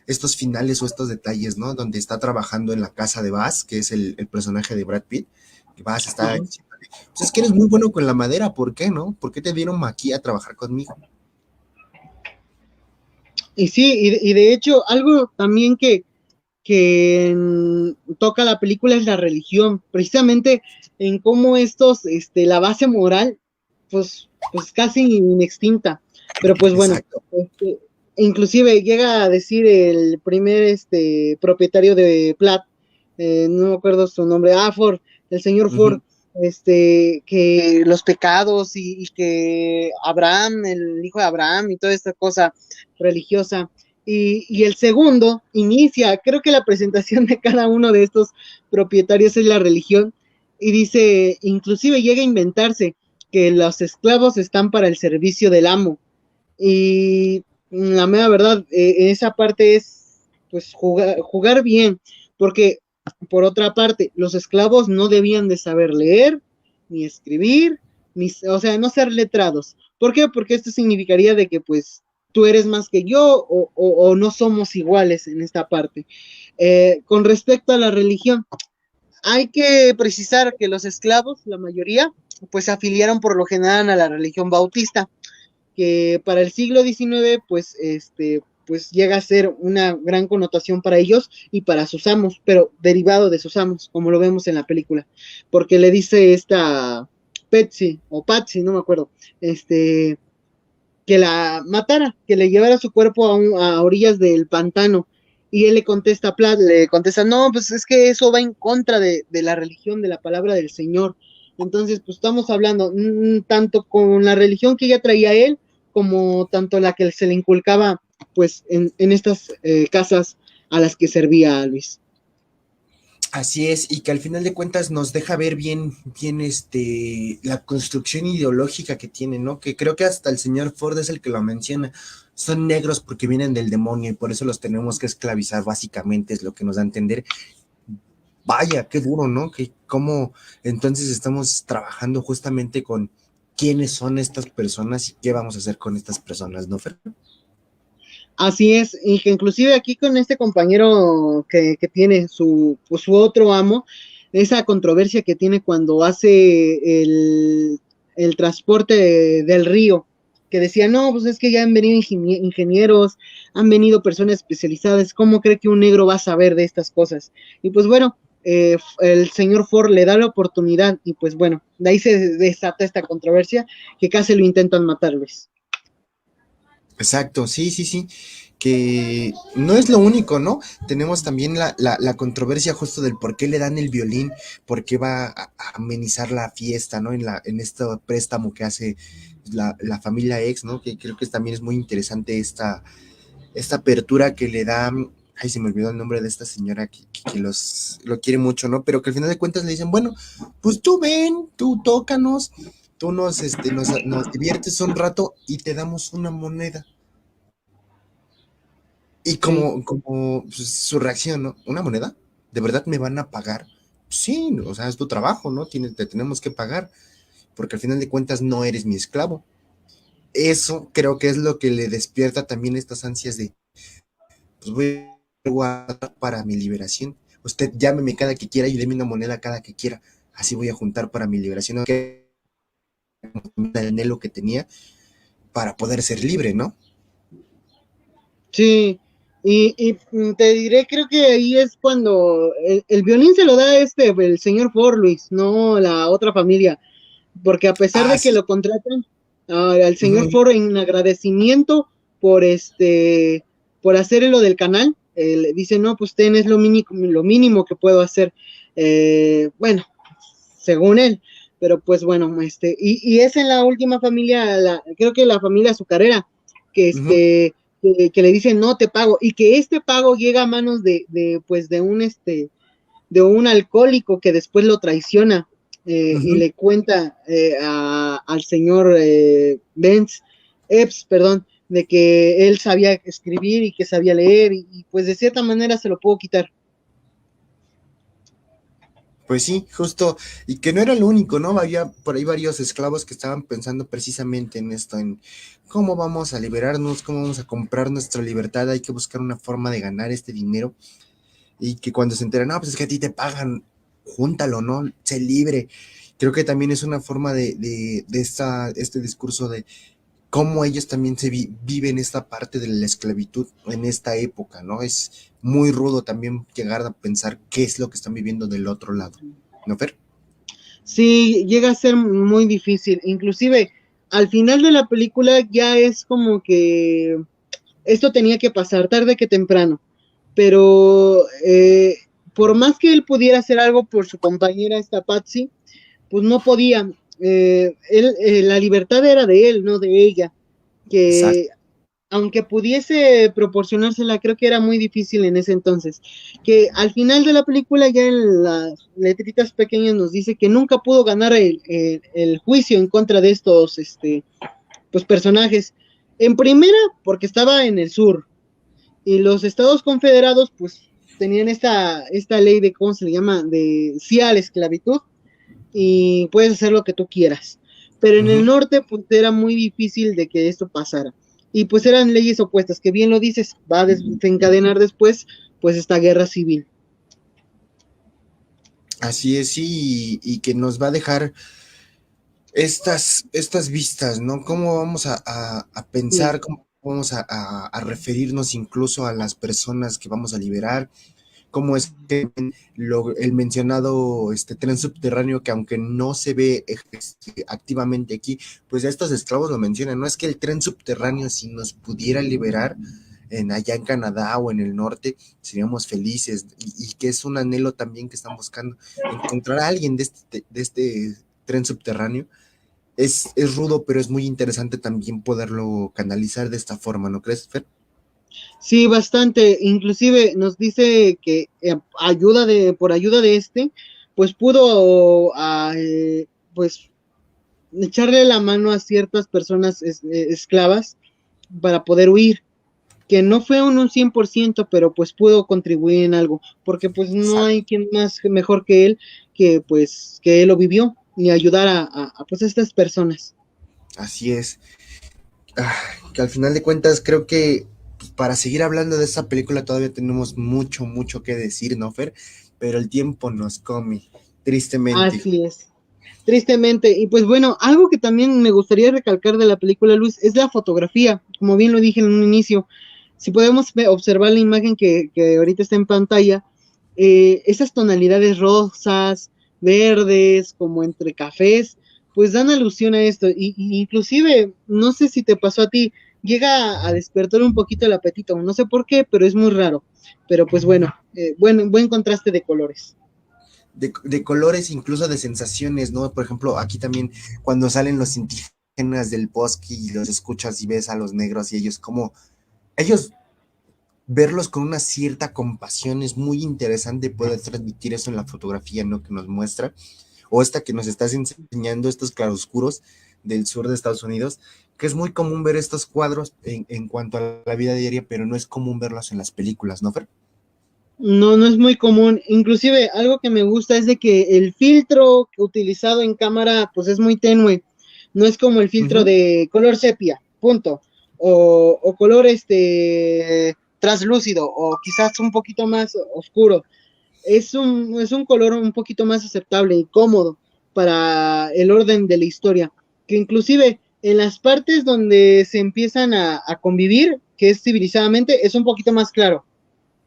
estos finales o estos detalles, ¿no? Donde está trabajando en la casa de Baz, que es el personaje de Brad Pitt, y Baz está Ajá. diciéndole, pues es que eres muy bueno con la madera, ¿por qué no? ¿Por qué te dieron aquí a trabajar conmigo? Y sí, y de hecho, algo también que toca la película es la religión, precisamente en cómo la base moral, pues casi inextinta, pero pues bueno, Exacto. inclusive llega a decir el primer propietario de Platt, no me acuerdo su nombre, Ford, el señor Ford, Ujú. que los pecados y que Abraham, el hijo de Abraham y toda esta cosa religiosa, y el segundo inicia, creo que la presentación de cada uno de estos propietarios es la religión, y dice, inclusive llega a inventarse que los esclavos están para el servicio del amo. Y la mera verdad, esa parte es pues jugar bien, porque por otra parte, los esclavos no debían de saber leer, ni escribir, o sea, no ser letrados. ¿Por qué? Porque esto significaría de que pues tú eres más que yo o no somos iguales en esta parte. Con respecto a la religión, hay que precisar que los esclavos, la mayoría, pues se afiliaron por lo general a la religión bautista, que para el siglo XIX, pues llega a ser una gran connotación para ellos y para sus amos, pero derivado de sus amos, como lo vemos en la película, porque le dice esta Patsy, o Patsy, no me acuerdo, que la matara, que le llevara su cuerpo a orillas del pantano. Y él le contesta a Platt, le contesta, no, pues es que eso va en contra de la religión, de la palabra del Señor. Entonces, pues estamos hablando tanto con la religión que ya traía él, como tanto la que se le inculcaba, pues, en estas casas a las que servía a Luis. Así es, y que al final de cuentas nos deja ver bien, bien la construcción ideológica que tiene, ¿no? Que creo que hasta el señor Ford es el que lo menciona. Son negros porque vienen del demonio y por eso los tenemos que esclavizar, básicamente, es lo que nos da a entender. Vaya, qué duro, ¿no? Que cómo entonces estamos trabajando justamente con quiénes son estas personas y qué vamos a hacer con estas personas, ¿no, Fer? Así es, y que inclusive aquí con este compañero que tiene pues, su otro amo, esa controversia que tiene cuando hace el transporte del río, que decía, no, pues es que ya han venido ingenieros, han venido personas especializadas, ¿cómo cree que un negro va a saber de estas cosas? Y pues bueno, el señor Ford le da la oportunidad y pues bueno, de ahí se desata esta controversia que casi lo intentan matar, Luis. Exacto, sí, sí, sí, que no es lo único, ¿no? Tenemos también la controversia justo del por qué le dan el violín, por qué va a amenizar la fiesta, ¿no? En este préstamo que hace la familia ex, ¿no? Que creo que también es muy interesante esta apertura que le da, ay, se me olvidó el nombre de esta señora que lo quiere mucho, ¿no? Pero que al final de cuentas le dicen, bueno, pues tú ven, tú tócanos, tú nos diviertes un rato y te damos una moneda. Y Sí. como pues, su reacción, ¿no? ¿Una moneda? ¿De verdad me van a pagar? Sí, o sea, es tu trabajo, ¿no? Te tenemos que pagar, porque al final de cuentas no eres mi esclavo. Eso creo que es lo que le despierta también estas ansias de, pues voy a guardar para mi liberación. Usted llámeme cada que quiera y déme una moneda cada que quiera. Así voy a juntar para mi liberación, que el anhelo que tenía para poder ser libre, ¿no? Sí, te diré, creo que ahí es cuando el violín se lo da el señor Ford, Luis, no la otra familia, porque a pesar Ah, de que sí. lo contratan, al señor Uh-huh. Ford en agradecimiento por por hacer lo del canal, le dice, no, pues ten, es lo mínimo que puedo hacer, bueno, según él, pero pues bueno, y es en la última familia, creo que la familia azucarera, que Uh-huh. que le dicen no te pago, y que este pago llega a manos pues de un alcohólico que después lo traiciona, y Uh-huh. le cuenta al señor Benz, Epps, perdón, de que él sabía escribir y que sabía leer, y pues de cierta manera se lo puedo quitar. Pues sí, justo, y que no era lo único, ¿no? Había por ahí varios esclavos que estaban pensando precisamente en esto, en cómo vamos a liberarnos, cómo vamos a comprar nuestra libertad, hay que buscar una forma de ganar este dinero, y que cuando se enteran, no, pues es que a ti te pagan, júntalo, ¿no? Sé libre. Creo que también es una forma este discurso de cómo ellos también viven esta parte de la esclavitud en esta época, ¿no? Es muy rudo también llegar a pensar qué es lo que están viviendo del otro lado, ¿no, Fer? Sí, llega a ser muy difícil. Inclusive, al final de la película ya es como que esto tenía que pasar tarde que temprano. Pero por más que él pudiera hacer algo por su compañera, esta Patsy, pues no podía. La libertad era de él, no de ella. Exacto. Que aunque pudiese proporcionársela, creo que era muy difícil en ese entonces. Que al final de la película, ya en las letritas pequeñas nos dice que nunca pudo ganar el juicio en contra de estos pues, personajes. En primera, porque estaba en el sur, y los estados confederados, pues, tenían esta ley de, ¿cómo se le llama? De sí a la esclavitud, y puedes hacer lo que tú quieras. Pero en el Ujú. norte, pues era muy difícil de que esto pasara. Y pues eran leyes opuestas, que bien lo dices, va a desencadenar después, pues, esta guerra civil. Así es, sí, y que nos va a dejar estas vistas, ¿no? ¿Cómo vamos a Sí. pensar, cómo vamos a referirnos incluso a las personas que vamos a liberar? ¿Cómo es que el mencionado tren subterráneo, que aunque no se ve activamente aquí, pues ya estos esclavos lo mencionan, no es que el tren subterráneo, si nos pudiera liberar allá en Canadá o en el norte, seríamos felices, y que es un anhelo también que están buscando, encontrar a alguien de este tren subterráneo. Es rudo, pero es muy interesante también poderlo canalizar de esta forma, ¿no crees, Fer? Sí, bastante. Inclusive nos dice que por ayuda de pues pudo pues echarle la mano a ciertas personas esclavas para poder huir, que no fue un 100%, pero pues pudo contribuir en algo, porque pues no hay quien más mejor que él, que pues que él lo vivió y ayudar pues a estas personas. Así es. Ah, que al final de cuentas creo que pues, para seguir hablando de esta película todavía tenemos mucho, mucho que decir, ¿no, Fer? Pero el tiempo nos come, tristemente. Así es. Tristemente. Y pues bueno, algo que también me gustaría recalcar de la película, Luis, es la fotografía. Como bien lo dije en un inicio, si podemos observar la imagen que ahorita está en pantalla, esas tonalidades rosas, verdes, como entre cafés, pues dan alusión a esto. Y inclusive, no sé si te pasó a ti, llega a despertar un poquito el apetito. No sé por qué, pero es muy raro. Pero pues bueno, buen contraste de colores. De colores, incluso de sensaciones, ¿no? Por ejemplo, aquí también cuando salen los indígenas del bosque y los escuchas y ves a los negros y ellos como, ellos verlos con una cierta compasión es muy interesante poder transmitir eso en la fotografía, ¿no? Que nos muestra, o esta que nos estás enseñando, estos claroscuros del sur de Estados Unidos, que es muy común ver estos cuadros en cuanto a la vida diaria, pero no es común verlos en las películas, ¿no, Fer? No, no es muy común. Inclusive algo que me gusta es de que el filtro utilizado en cámara pues es muy tenue. No es como el filtro Ujú. de color sepia, punto. O color translúcido o quizás un poquito más oscuro. Es un color un poquito más aceptable y cómodo para el orden de la historia. Que inclusive en las partes donde se empiezan a convivir, que es civilizadamente, es un poquito más claro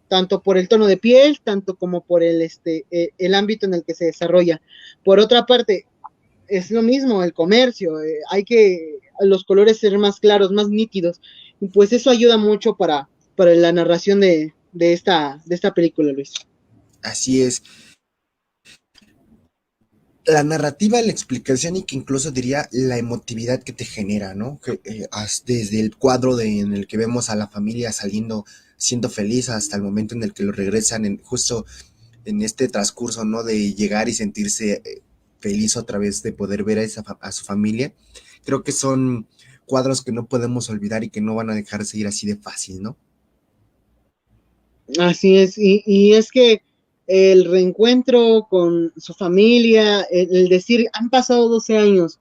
tanto por el tono de piel, tanto como por el ámbito en el que se desarrolla. Por otra parte, es lo mismo el comercio, hay que los colores ser más claros, más nítidos, y pues eso ayuda mucho para la narración de esta película, Luis. Así es. La narrativa, la explicación y que incluso diría la emotividad que te genera, ¿no? Que, desde el cuadro en el que vemos a la familia saliendo, siendo feliz, hasta el momento en el que lo regresan, justo en este transcurso, ¿no? De llegar y sentirse feliz otra vez de poder ver a su familia. Creo que son cuadros que no podemos olvidar y que no van a dejarse ir así de fácil, ¿no? Así es, y es que el reencuentro con su familia, el decir, han pasado 12 años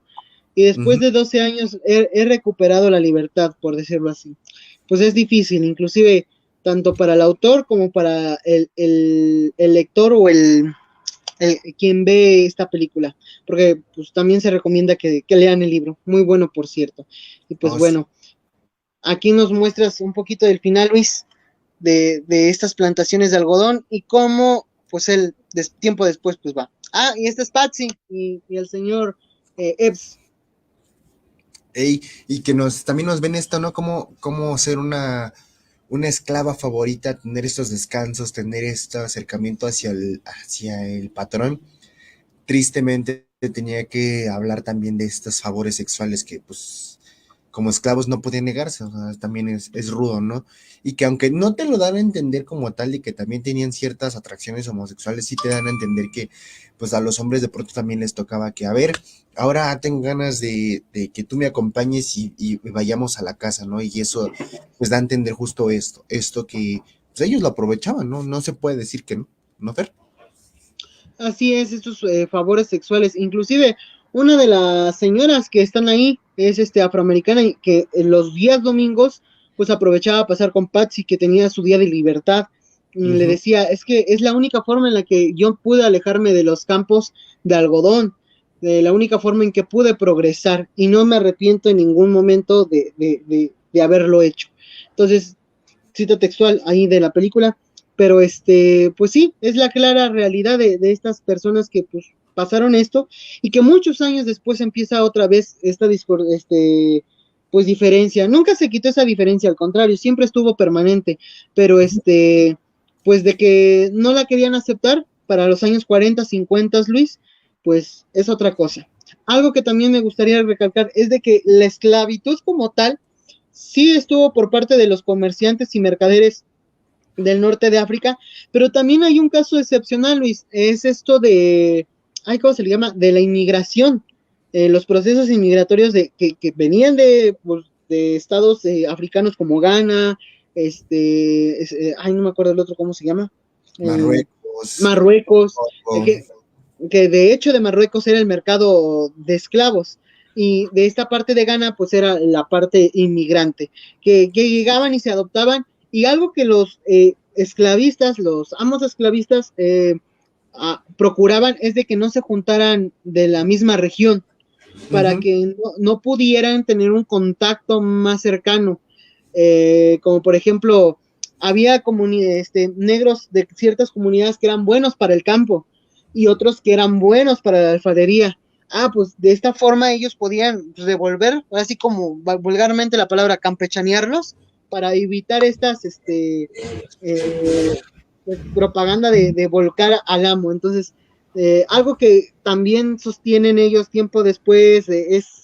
y después Ujú. de 12 años he recuperado la libertad, por decirlo así. Pues es difícil, inclusive tanto para el autor como para el lector o quien ve esta película, porque pues también se recomienda que lean el libro, muy bueno por cierto. Y pues Oh, sí. bueno, aquí nos muestras un poquito del final, Luis, de estas plantaciones de algodón y cómo pues él tiempo después pues va. Ah, y este es Patsy y el señor Epps. Ey, y que también nos ven esto, ¿no? Cómo ser una esclava favorita, tener estos descansos, tener este acercamiento hacia el patrón. Tristemente tenía que hablar también de estos favores sexuales que pues como esclavos no podían negarse, o sea, también es rudo, ¿no? Y que aunque no te lo dan a entender como tal y que también tenían ciertas atracciones homosexuales, sí te dan a entender que pues a los hombres de pronto también les tocaba que, a ver, ahora tengo ganas de que tú me acompañes y vayamos a la casa, ¿no? Y eso pues da a entender justo esto que pues ellos lo aprovechaban, ¿no? No se puede decir que no, ¿no, Fer? Así es, estos favores sexuales. Inclusive, una de las señoras que están ahí es afroamericana y que en los días domingos pues aprovechaba a pasar con Patsy que tenía su día de libertad. Le Ujú. decía, es que es la única forma en la que yo pude alejarme de los campos de algodón, de la única forma en que pude progresar y no me arrepiento en ningún momento de haberlo hecho. Entonces, cita textual ahí de la película, pero pues sí, es la clara realidad de estas personas que pues pasaron esto y que muchos años después empieza otra vez esta pues diferencia. Nunca se quitó esa diferencia, al contrario, siempre estuvo permanente, pero pues de que no la querían aceptar para los años 40, 50, Luis, pues es otra cosa. Algo que también me gustaría recalcar es de que la esclavitud como tal sí estuvo por parte de los comerciantes y mercaderes del norte de África, pero también hay un caso excepcional, Luis, es esto ay, ¿cómo se le llama? De la inmigración, los procesos inmigratorios que venían pues, de estados africanos como Ghana, ay, no me acuerdo el otro, ¿cómo se llama? Eh, Marruecos, Marruecos, eh, Congo. que, que de hecho de Marruecos era el mercado de esclavos y de esta parte de Ghana pues era la parte inmigrante, que llegaban y se adoptaban y algo que los esclavistas, los amos esclavistas procuraban es de que no se juntaran de la misma región para Ujú. que no pudieran tener un contacto más cercano. Como por ejemplo, había negros de ciertas comunidades que eran buenos para el campo y otros que eran buenos para la alfarería. Ah, pues de esta forma ellos podían revolver, así como vulgarmente la palabra campechanearlos, para evitar estas pues, propaganda de volcar al amo. Entonces, algo que también sostienen ellos tiempo después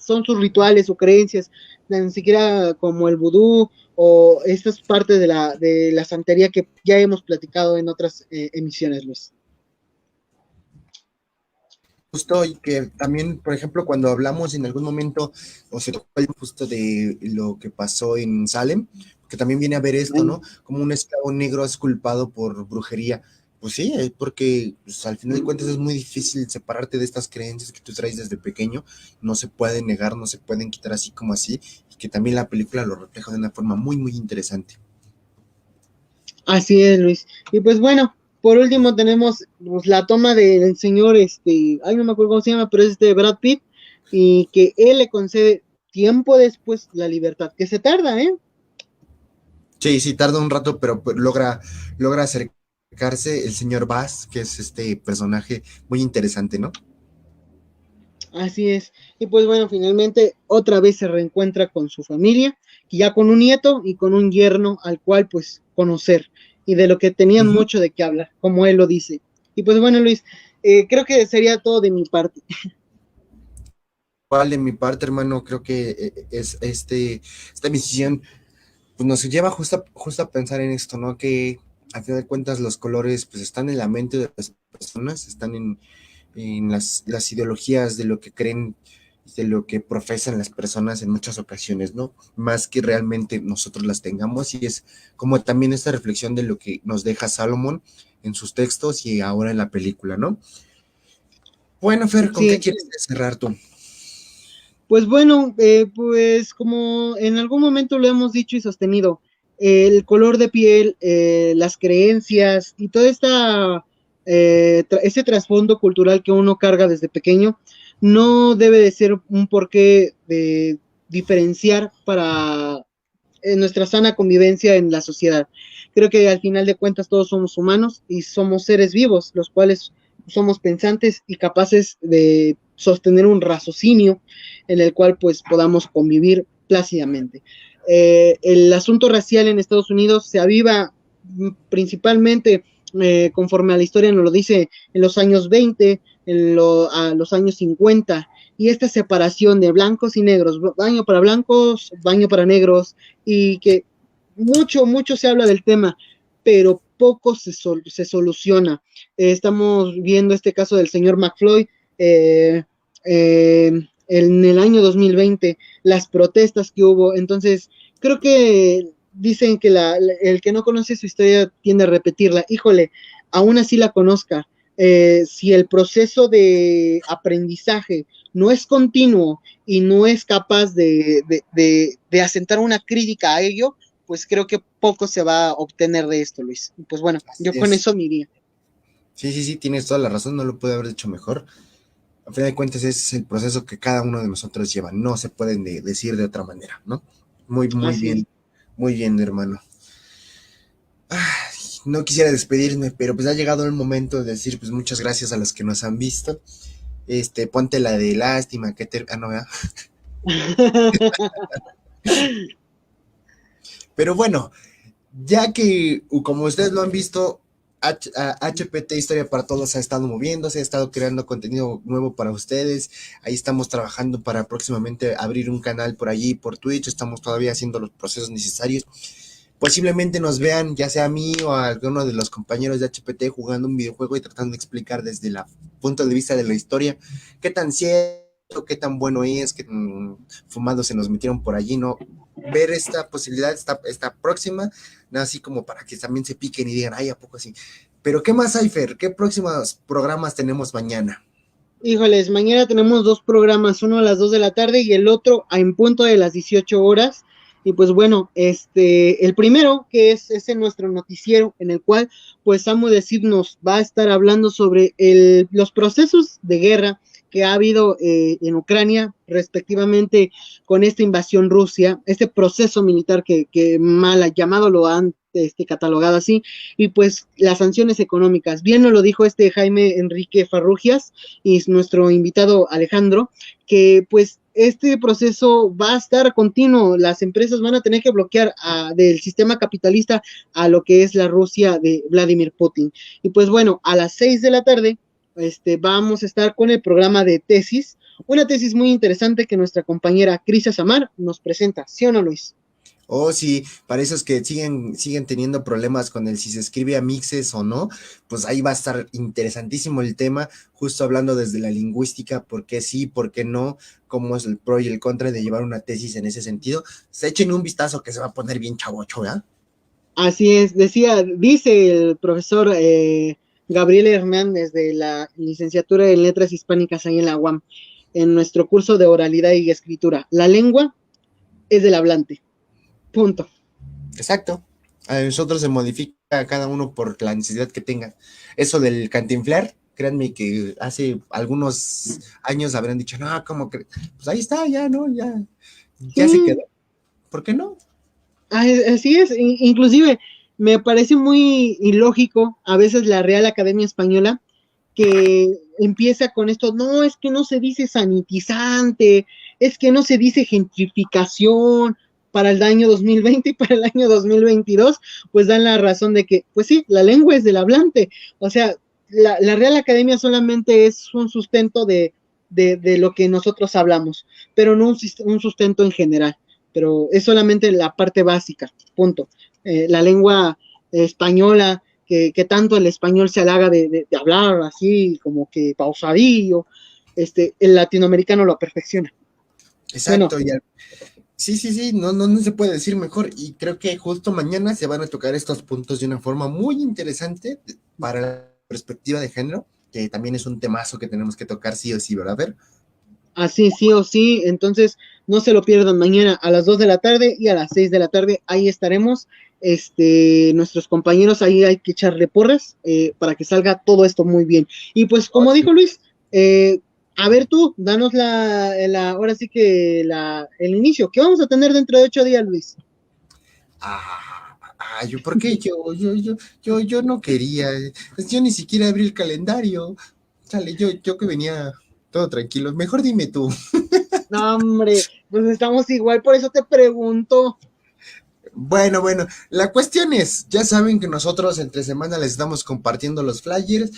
son sus rituales o creencias, ni siquiera como el vudú o estas partes de la santería que ya hemos platicado en otras emisiones, Luis. Justo, y que también, por ejemplo, cuando hablamos en algún momento, o se tocó justo de lo que pasó en Salem, que también viene a ver esto, ¿no? Como un esclavo negro es culpado por brujería. Pues sí, porque pues, al final de cuentas es muy difícil separarte de estas creencias que tú traes desde pequeño, no se pueden negar, no se pueden quitar así como así, y que también la película lo refleja de una forma muy, muy interesante. Así es, Luis. Y pues bueno, por último tenemos pues, la toma del señor, ay, no me acuerdo cómo se llama, pero es Brad Pitt, y que él le concede tiempo después la libertad, que se tarda, ¿eh? Sí, sí, tarda un rato, pero pues, logra acercarse el señor Bass, que es este personaje muy interesante, ¿no? Así es. Y pues bueno, finalmente otra vez se reencuentra con su familia, y ya con un nieto y con un yerno al cual pues conocer, y de lo que tenían Ujú. mucho de qué hablar, como él lo dice. Y pues bueno, Luis, creo que sería todo de mi parte. Igual de mi parte, hermano, creo que esta misión pues nos lleva justo a pensar en esto, ¿no? Que a final de cuentas los colores pues están en la mente de las personas, están en las ideologías de lo que creen, de lo que profesan las personas en muchas ocasiones, ¿no? Más que realmente nosotros las tengamos y es como también esta reflexión de lo que nos deja Salomón, en sus textos y ahora en la película, ¿no? Bueno, Fer, ¿con qué Sí, quieres cerrar tú? pues bueno, pues como en algún momento lo hemos dicho y sostenido, el color de piel, las creencias y todo ese trasfondo cultural que uno carga desde pequeño no debe de ser un porqué de diferenciar para nuestra sana convivencia en la sociedad. Creo que al final de cuentas todos somos humanos y somos seres vivos, los cuales somos pensantes y capaces de sostener un raciocinio en el cual pues podamos convivir plácidamente. El asunto racial en Estados Unidos se aviva principalmente conforme a la historia nos lo dice en los años 20, a los años 50, y esta separación de blancos y negros, baño para blancos, baño para negros, y que mucho se habla del tema, pero poco se soluciona. Estamos viendo este caso del señor McFloyd, eh, eh, en el año 2020, las protestas que hubo. Entonces, creo que dicen que el que no conoce su historia tiende a repetirla. Híjole, aún así la conozca. Si el proceso de aprendizaje no es continuo y no es capaz de asentar una crítica a ello, pues creo que poco se va a obtener de esto, Luis. Pues bueno, Así yo con es. eso me iría. Sí, sí, sí, tienes toda la razón, no lo pude haber dicho mejor. A fin de cuentas, ese es el proceso que cada uno de nosotros lleva, no se pueden decir de otra manera, ¿no? Así es. Muy bien, hermano. Ay, no quisiera despedirme, pero pues ha llegado el momento de decir pues muchas gracias a los que nos han visto. Ponte la de lástima, no, ¿verdad? Pero bueno, ya que, como ustedes lo han visto, HPT Historia para Todos ha estado moviéndose, ha estado creando contenido nuevo para ustedes. Ahí estamos trabajando para próximamente abrir un canal por allí, por Twitch. Estamos todavía haciendo los procesos necesarios. Posiblemente nos vean, ya sea a mí o a alguno de los compañeros de HPT jugando un videojuego y tratando de explicar desde el punto de vista de la historia qué tan cierto, qué tan bueno es, qué fumados se nos metieron por allí, ¿no? Ver esta posibilidad, esta próxima, ¿no? Así como para que también se piquen y digan, ay, ¿a poco así? Pero, ¿qué más hay, Fer? ¿Qué próximos programas tenemos mañana? Híjoles, mañana tenemos dos programas, uno a las 2 de la tarde y el otro en punto de las 18 horas. Y pues bueno, el primero, que es en nuestro noticiero, en el cual, pues Samu Decir nos va a estar hablando sobre los procesos de guerra que ha habido en Ucrania, respectivamente con esta invasión Rusia, este proceso militar que mal llamado lo han catalogado así, y pues las sanciones económicas. Bien nos lo dijo Jaime Enrique Farrugias, y nuestro invitado Alejandro, que pues este proceso va a estar continuo, las empresas van a tener que bloquear del sistema capitalista a lo que es la Rusia de Vladimir Putin. Y pues bueno, a las 6 de la tarde vamos a estar con el programa de tesis, una tesis muy interesante que nuestra compañera Crisia Samar nos presenta, ¿sí o no, Luis? Oh, sí, para esos que siguen teniendo problemas con el si se escribe a mixes o no, pues ahí va a estar interesantísimo el tema, justo hablando desde la lingüística, por qué sí, por qué no, cómo es el pro y el contra de llevar una tesis en ese sentido. Se echen un vistazo que se va a poner bien chavocho, ¿verdad? Así es, dice el profesor Gabriel Hernández de la licenciatura en Letras Hispánicas ahí en la UAM, en nuestro curso de oralidad y escritura. La lengua es del hablante. Punto. Exacto. A nosotros se modifica a cada uno por la necesidad que tenga. Eso del cantinflar, créanme que hace algunos años habrán dicho, no, ¿cómo que? Pues ahí está, ya, ¿no? Ya se quedó. Sí, ¿Por qué no? así es. Inclusive me parece muy ilógico a veces la Real Academia Española que empieza con esto, no, es que no se dice sanitizante, es que no se dice gentrificación para el año 2020 y para el año 2022, pues dan la razón de que, pues sí, la lengua es del hablante, o sea, la Real Academia solamente es un sustento de lo que nosotros hablamos, pero no un sustento en general, pero es solamente la parte básica, punto. La lengua española, que tanto el español se halaga de hablar así, como que pausadillo, el latinoamericano lo perfecciona. Bueno, Exacto, ya. Sí, sí, sí, no se puede decir mejor. Y creo que justo mañana se van a tocar estos puntos de una forma muy interesante. para la perspectiva de género, que también es un temazo que tenemos que tocar sí o sí, ¿verdad, Fer? Así, sí o sí, entonces no se lo pierdan mañana a las 2 de la tarde y a las 6 de la tarde, ahí estaremos, nuestros compañeros, ahí hay que echarle porras para que salga todo esto muy bien. Y pues como dijo Luis, a ver tú, danos ahora sí que el inicio, ¿qué vamos a tener dentro de 8 días, Luis? ¿Por qué yo no quería? Yo ni siquiera abrí el calendario. Chale, yo que venía todo tranquilo. Mejor dime tú. No, hombre, pues estamos igual, por eso te pregunto. Bueno, la cuestión es, ya saben que nosotros entre semana les estamos compartiendo los flyers,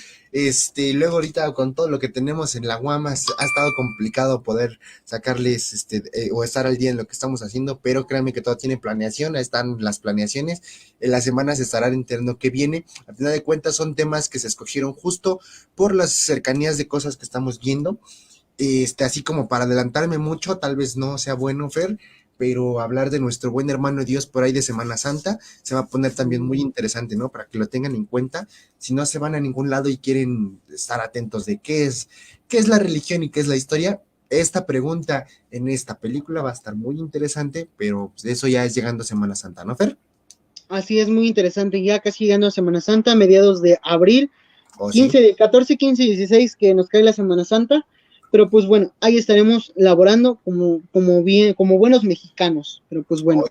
luego ahorita con todo lo que tenemos en la UAM ha estado complicado poder sacarles, o estar al día en lo que estamos haciendo, pero créanme que todo tiene planeación, ahí están las planeaciones, en las semanas se estarán enterando qué viene, al final de cuentas son temas que se escogieron justo por las cercanías de cosas que estamos viendo, así como para adelantarme mucho, tal vez no sea bueno, Fer, pero hablar de nuestro buen hermano Dios por ahí de Semana Santa se va a poner también muy interesante, ¿no? Para que lo tengan en cuenta, si no se van a ningún lado y quieren estar atentos de qué es la religión y qué es la historia, esta pregunta en esta película va a estar muy interesante, pero eso ya es llegando a Semana Santa, ¿no, Fer? Así es, muy interesante, ya casi llegando a Semana Santa, mediados de abril, 14, 15 y 16 que nos cae la Semana Santa, pero pues bueno, ahí estaremos laborando como buenos mexicanos, pero pues bueno,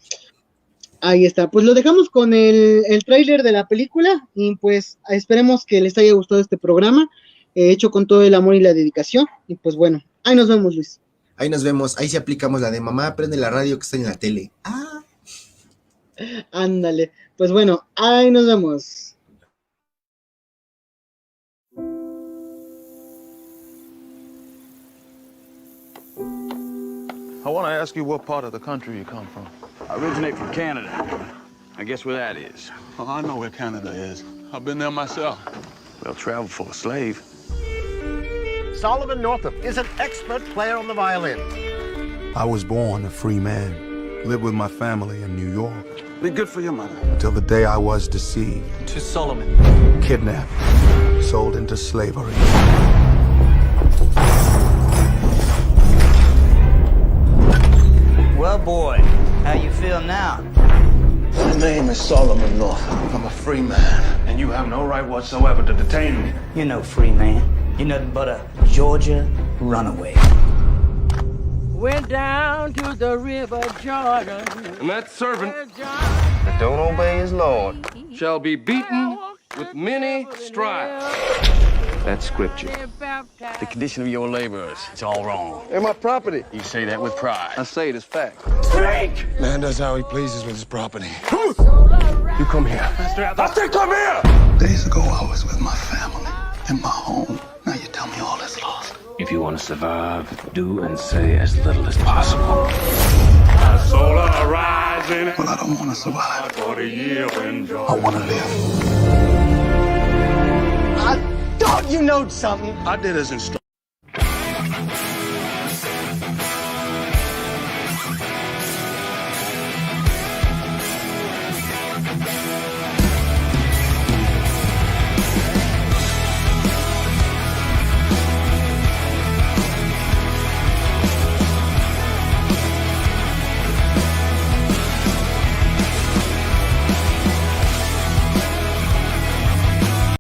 ahí está, pues lo dejamos con el tráiler de la película y pues esperemos que les haya gustado este programa, hecho con todo el amor y la dedicación, y pues bueno, ahí nos vemos, Luis. Ahí nos vemos, ahí sí aplicamos la de mamá, prende la radio que está en la tele. Ándale, pues bueno, ahí nos vemos. I want to ask you what part of the country you come from. I originate from Canada. I guess where that is. Oh, I know where Canada is. I've been there myself. Well, travel for a slave. Solomon Northup is an expert player on the violin. I was born a free man, lived with my family in New York. Be good for your mother. Till the day I was deceived. To Solomon. Kidnapped, sold into slavery. Well, boy, how you feel now? My name is Solomon Northup. I'm a free man, and you have no right whatsoever to detain me. You're no free man. You're nothing but a Georgia runaway. Went down to the river Jordan. And that servant that don't obey his Lord shall be beaten with many stripes. That's scripture. The condition of your laborers, it's all wrong. They're my property. You say that with pride. I say it as fact. Freak! Man does how he pleases with his property. You come here. I said come here! Days ago, I was with my family in my home. Now you tell me all is lost. If you want to survive, do and say as little as possible. Well, I don't want to survive. I want to live. I thought you know something. I did as instructed.